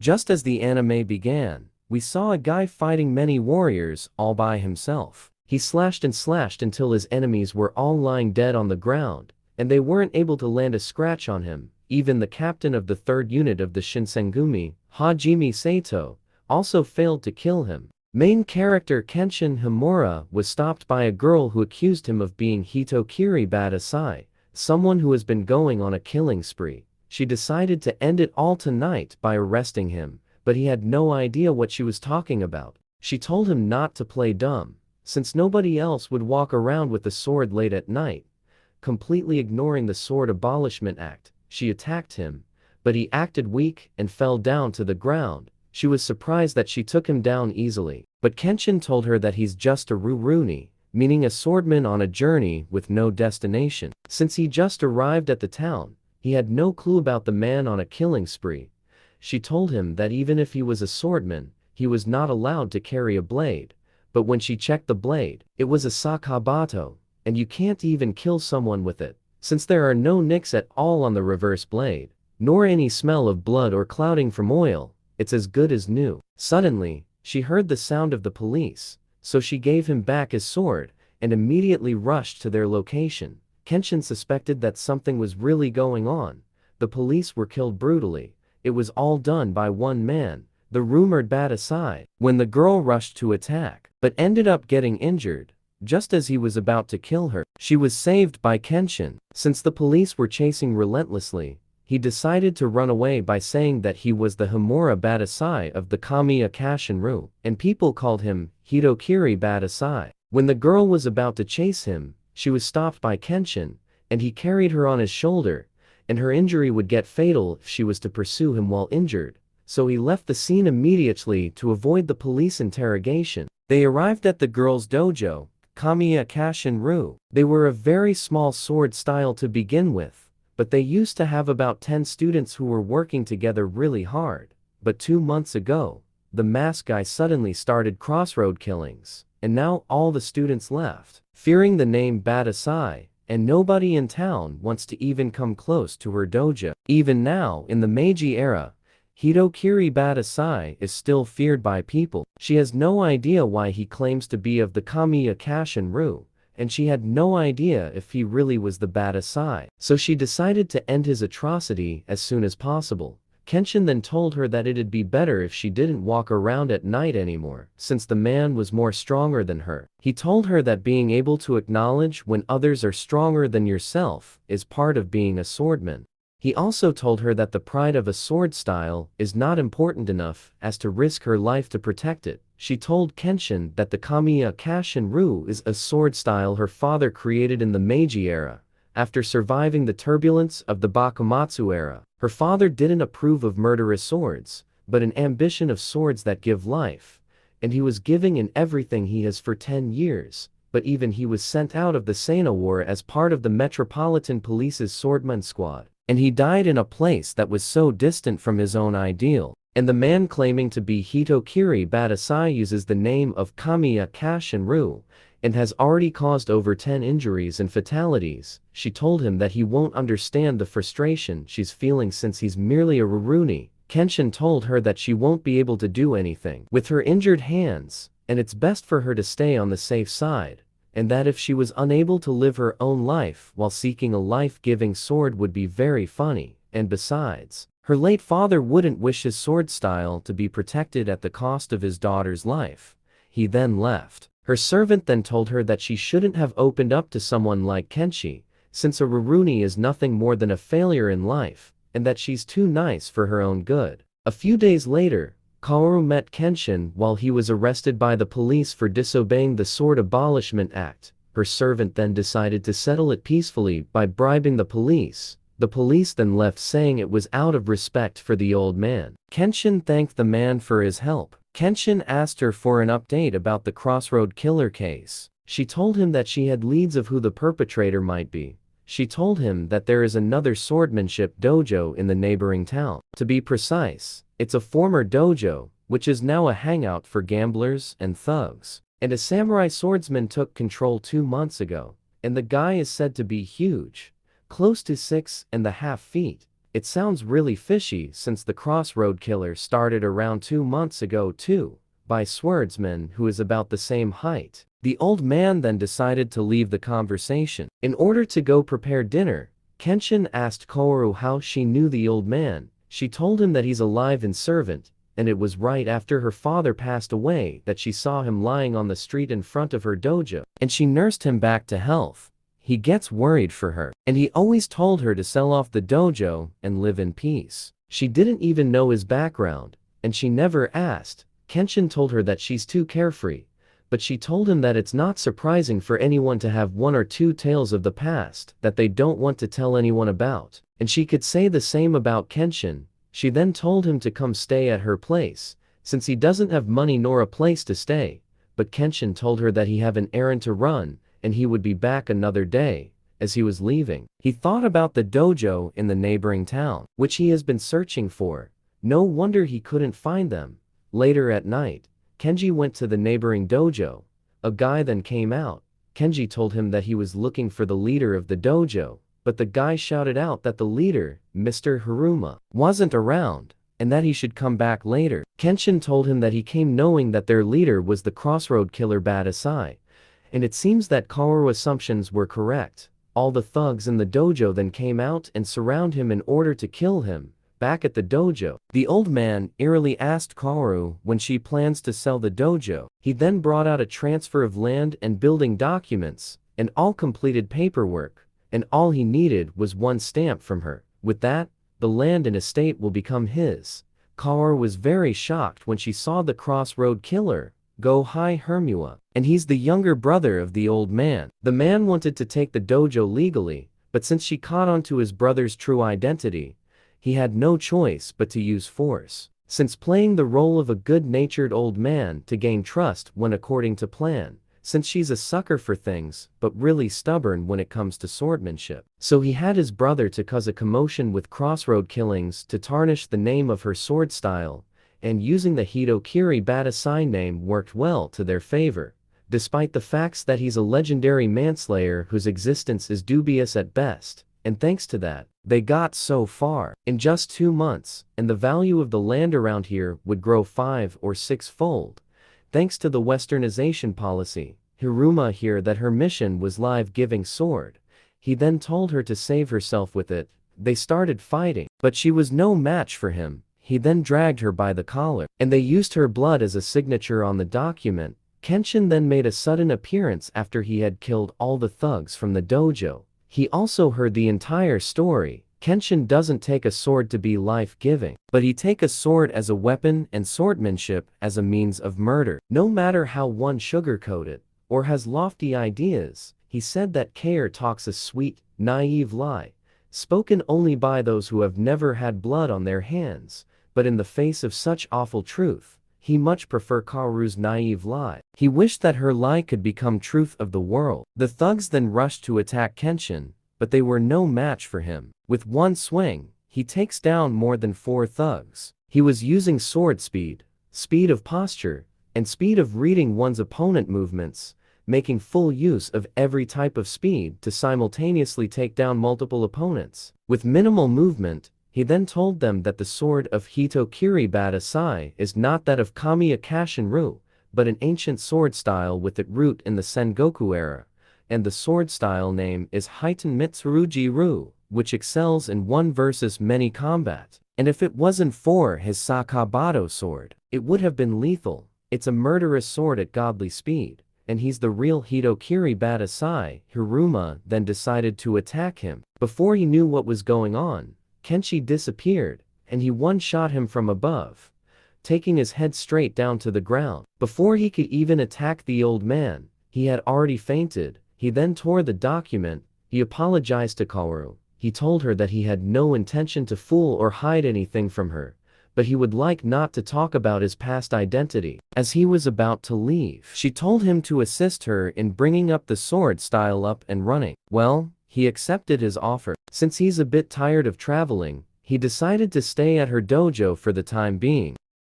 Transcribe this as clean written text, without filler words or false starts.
Just as the anime began, we saw a guy fighting many warriors all by himself. He slashed and slashed until his enemies were all lying dead on the ground, and they weren't able to land a scratch on him. Even the captain of the 3rd unit of the Shinsengumi, Hajime Sato, also failed to kill him. Main character Kenshin Himura was stopped by a girl who accused him of being Hitokiri Badasai, someone who has been going on a killing spree. She decided to end it all tonight by arresting him, but he had no idea what she was talking about. She told him not to play dumb, since nobody else would walk around with a sword late at night. Completely ignoring the Sword Abolishment Act, she attacked him, but he acted weak and fell down to the ground. She was surprised that she took him down easily, but Kenshin told her that he's just a Ruruni, meaning a swordman on a journey with no destination. Since he just arrived at the town, he had no clue about the man on a killing spree. She told him that even if he was a swordman, he was not allowed to carry a blade, but when she checked the blade, it was a sakabato, and you can't even kill someone with it, since there are no nicks at all on the reverse blade, nor any smell of blood or clouding from oil. It's as good as new. Suddenly, she heard the sound of the police, so she gave him back his sword, and immediately rushed to their location. Kenshin suspected that something was really going on. The police were killed brutally. It was all done by one man, the rumored Badasai. When the girl rushed to attack, but ended up getting injured, just as he was about to kill her, she was saved by Kenshin. Since the police were chasing relentlessly, he decided to run away by saying that he was the Himura Badasai of the Kamiya Kashinru, and people called him Hitokiri Badasai. When the girl was about to chase him, she was stopped by Kenshin, and he carried her on his shoulder, and her injury would get fatal if she was to pursue him while injured, so he left the scene immediately to avoid the police interrogation. They arrived at the girl's dojo, Kamiya Kashinru. They were a very small sword style to begin with, but they used to have about 10 students who were working together really hard. But 2 months ago, the mask guy suddenly started crossroad killings, and now all the students left, fearing the name Badasai, and nobody in town wants to even come close to her dojo. Even now, in the Meiji era, Hitokiri Badasai is still feared by people. She has no idea why he claims to be of the Kamiya Kashinru, and she had no idea if he really was the Badasai. So she decided to end his atrocity as soon as possible. Kenshin then told her that it'd be better if she didn't walk around at night anymore, since the man was more stronger than her. He told her that being able to acknowledge when others are stronger than yourself is part of being a swordman. He also told her that the pride of a sword style is not important enough as to risk her life to protect it. She told Kenshin that the Kamiya Kashinru is a sword style her father created in the Meiji era, after surviving the turbulence of the Bakumatsu era. Her father didn't approve of murderous swords, but an ambition of swords that give life, and he was giving in everything he has for 10 years, but even he was sent out of the Sena War as part of the Metropolitan Police's swordman squad, and he died in a place that was so distant from his own ideal. And the man claiming to be Hitokiri Badasai uses the name of Kamiya Kashinru, and has already caused over 10 injuries and fatalities. She told him that he won't understand the frustration she's feeling since he's merely a Ruruni. Kenshin told her that she won't be able to do anything with her injured hands, and it's best for her to stay on the safe side, and that if she was unable to live her own life while seeking a life-giving sword would be very funny, and besides, her late father wouldn't wish his sword style to be protected at the cost of his daughter's life. He then left. Her servant then told her that she shouldn't have opened up to someone like Kenshi, since a Ruruni is nothing more than a failure in life, and that she's too nice for her own good. A few days later, Kaoru met Kenshin while he was arrested by the police for disobeying the Sword Abolishment Act. Her servant then decided to settle it peacefully by bribing the police. The police then left saying it was out of respect for the old man. Kenshin thanked the man for his help. Kenshin asked her for an update about the Crossroad Killer case. She told him that she had leads of who the perpetrator might be. She told him that there is another swordsmanship dojo in the neighboring town. To be precise, it's a former dojo, which is now a hangout for gamblers and thugs. And a samurai swordsman took control 2 months ago, and the guy is said to be huge, close to 6.5 feet. It sounds really fishy since the crossroad killer started around 2 months ago too, by swordsman who is about the same height. The old man then decided to leave the conversation. In order to go prepare dinner, Kenshin asked Kaoru how she knew the old man. She told him that he's alive and servant, and it was right after her father passed away that she saw him lying on the street in front of her dojo, and she nursed him back to health. He gets worried for her, and he always told her to sell off the dojo and live in peace. She didn't even know his background, and she never asked. Kenshin told her that she's too carefree, but she told him that it's not surprising for anyone to have one or two tales of the past that they don't want to tell anyone about, and she could say the same about Kenshin. She then told him to come stay at her place, since he doesn't have money nor a place to stay, but Kenshin told her that he have an errand to run, and he would be back another day. As he was leaving, he thought about the dojo in the neighboring town, which he has been searching for. No wonder he couldn't find them. Later at night, Kenji went to the neighboring dojo. A guy then came out. Kenji told him that he was looking for the leader of the dojo, but the guy shouted out that the leader, Mr. Hiruma, wasn't around, and that he should come back later. Kenshin told him that he came knowing that their leader was the crossroad killer Badasai, and it seems that Kaoru's assumptions were correct. All the thugs in the dojo then came out and surround him in order to kill him. Back at the dojo, the old man eerily asked Kaoru when she plans to sell the dojo. He then brought out a transfer of land and building documents, and all completed paperwork, and all he needed was one stamp from her. With that, the land and estate will become his. Kaoru was very shocked when she saw the crossroad killer, Go-Hai Hermua, and he's the younger brother of the old man. The man wanted to take the dojo legally, but since she caught on to his brother's true identity, he had no choice but to use force. Since playing the role of a good-natured old man to gain trust went according to plan, since she's a sucker for things but really stubborn when it comes to swordmanship. So he had his brother to cause a commotion with crossroad killings to tarnish the name of her sword style, and using the Hitokiri Badasai name worked well to their favor, despite the facts that he's a legendary manslayer whose existence is dubious at best. And thanks to that, they got so far in just 2 months, and the value of the land around here would grow 5 or 6-fold. Thanks to the westernization policy, Hiruma here that her mission was life-giving sword. He then told her to save herself with it. They started fighting, but she was no match for him. He then dragged her by the collar, and they used her blood as a signature on the document. Kenshin then made a sudden appearance after he had killed all the thugs from the dojo. He also heard the entire story. Kenshin doesn't take a sword to be life-giving, but he take a sword as a weapon and swordmanship as a means of murder. No matter how one sugarcoated or has lofty ideas, he said that Kair talks a sweet, naive lie, spoken only by those who have never had blood on their hands. But in the face of such awful truth, he much prefer Kaoru's naive lie. He wished that her lie could become truth of the world. The thugs then rushed to attack Kenshin, but they were no match for him. With one swing, he takes down more than 4 thugs. He was using sword speed, speed of posture, and speed of reading one's opponent movements, making full use of every type of speed to simultaneously take down multiple opponents. With minimal movement, he then told them that the sword of Hitokiri Badasai is not that of Kamiya Kashinru, but an ancient sword style with its root in the Sengoku era, and the sword style name is Hiten Mitsurugi-ru, which excels in one versus many combat. And if it wasn't for his Sakabato sword, it would have been lethal. It's a murderous sword at godly speed, and he's the real Hitokiri Badasai. Hiruma then decided to attack him. Before he knew what was going on, Kenshi disappeared, and he one-shot him from above, taking his head straight down to the ground. Before he could even attack the old man, he had already fainted. He then tore the document. He apologized to Kaoru. He told her that he had no intention to fool or hide anything from her, but he would like not to talk about his past identity. As he was about to leave, she told him to assist her in bringing up the sword style up and running. Well, he accepted his offer. Since he's a bit tired of traveling, he decided to stay at her dojo for the time being.